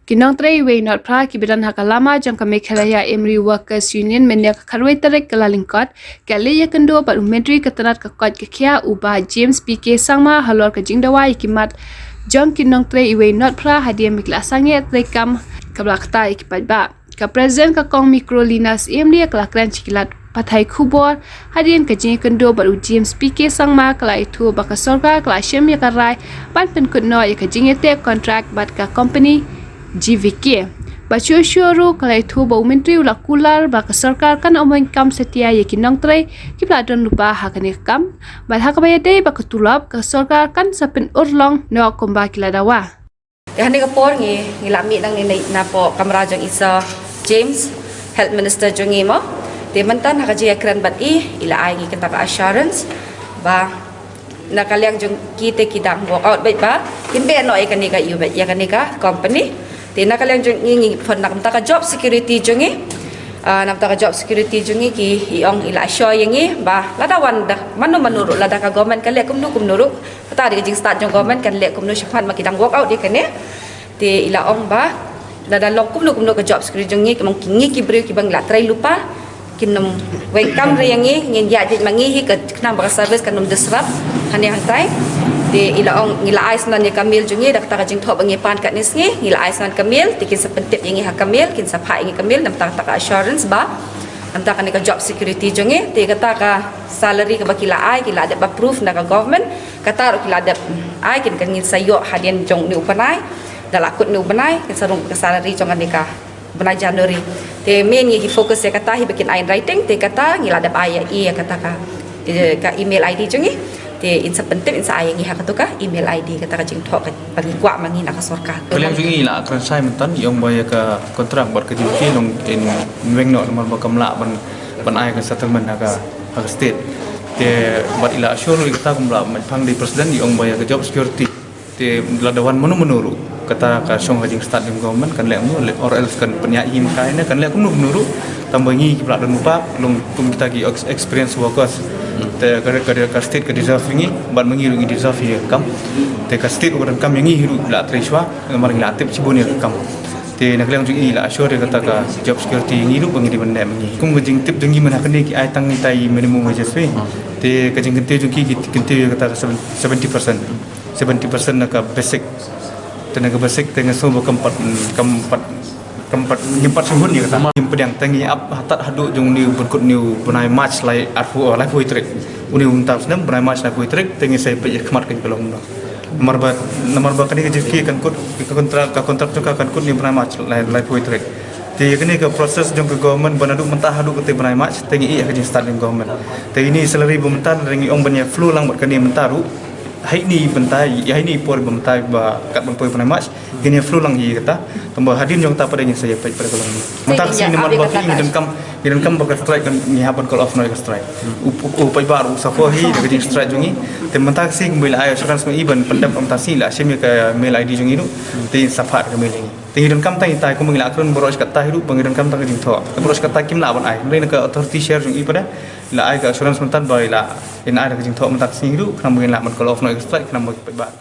Kinong tray way not pra kibiran hakalama jang kami khalaya Emri Workers Union menya kharwai tarek kalalingkot kali ya kendo par umentri ketanat kakot kekia ubah James PK sangma halor ke jingdawa ikimat jang kinong tray way not pra hadia mikla sange trekam kablakta ikipat ba ka present ka kong Microlinas Emri kelakran cikilat pathai khubor hadian ka jing kendo baru James PK sangma kala itu baka sorga kala shem ya karai pan pen kunno ya ka jing te contract bat ka company GVK. Bacu syuru kalau itu bau menteri ulah kular baka sarkar kan omong kam setia yakin nong tray kipladon lupa hakani kam bal hakabaya day baka tulap ke sarkar kan sapin urlong no komba kiladawa. Hani kapor ngi lami nang ni napo kamera jong isa James Health Minister jong mo de mantan hakaji akran bat ila ai ngi kita assurance ba nakaliang jong kita kidang walk out baik ba kimbe no ikanika yu ba yakanika company tina kalian ngi phon nak ta job security jongi nam ta job security jongi ki iong ila show yangi ba lada wan da manu manurut lada ka government kan le kumnu ta di jing start jong government kan le kumnu shafan makidang work out di kan ya ti ila ong ba lada lok kumnu ka job security jongi mong kingi ki bri ki bang la trai lupa kinum welcome re yangi ngin ya jadi mangi hi ka knam ba service kanum disrupt hani hantai di ila ong ngila aisnan ya kamil jungi dak ta jing thop ngi pan kat nis ngi ngila aisnan kamil tikin sepentip ngi ha kamil kin sapha ngi kamil nam ta assurance ba nam ta kan ka job security jungi ti kata ka salary ka bakila ai kila ada proof na ka government kata ro kila ada ai kin kan ngin sayo hadian jong ni upanai dalakut ni upanai kin sarung ka salary jong ka bulan Januari te main ngi fokus ya kata hi bikin ai writing te kata ngila ada ai ya kata ka email ID jungi insa penting insa ayang iha katuka email ID kata kajing thok bagi kwa mangi nak sorka kalian jungi la kran sai mentan yang baya ka kontrak bar ka jiki long in weng no nomor ba kamla ban ay ka settlement aga state te bat ila assure kita kumla phang di presiden yang baya ka job security te ladawan menuru kata ka song kajing start ng government kan le or else kan penyai makaina kan le menuru tambangi kipla dan lupa long tum kita ki experience workers te kada ka state ka deserve ngi ban mangi ngi deserve ya kam te ka state uran kam ngi hiru la treswa mar ngi latip cibuni kam te nak lang jungi la assure kata ka job security ngi ru bangi di benda ngi kum jing tip jungi mana kene ki ai tang ni tai minimum wage fe te ka jing kente jungi ki kente kata 70% nak basic tenaga basic dengan semua keempat suhun ni kata pedang tangi ap hatat hadu jong ni berkut ni benai match lai arfu lai poetrik uni untam senam benai match lai poetrik tangi saya pe khmat kan kolong nomor ba kani ke kan kut kontrak kan kut ni benai match lai poetrik ti kini ke proses jong ke government banadu mentah hadu ke benai match tangi ke start ng government te ini salary bementan ringi ong banya flu lang kani mentaru hai ni bentai ya ini por bentai ba kat bangpoi benai match kini flu lang hi kata tambah hadin jong ta padanya saya pai pada kolong ni mentak sing nomor ba ki kam ba strike kan ni haban call off no strike pai baru sapo hi de jing strike jongi te mentak sing bila ayo sekarang semua iban pendap amtasi la semi ka mail ID jongi nu te safat ka mail ni te hidon kam tai ko mengila akron boros kata hidu pengidon kam ta jing tho boros kata kim la ban ai ni ka authority share jongi pada la ai ka assurance mentan ba la in ai ka jing tho mentak sing hidu kana mengila man call off no strike kana mo pai ba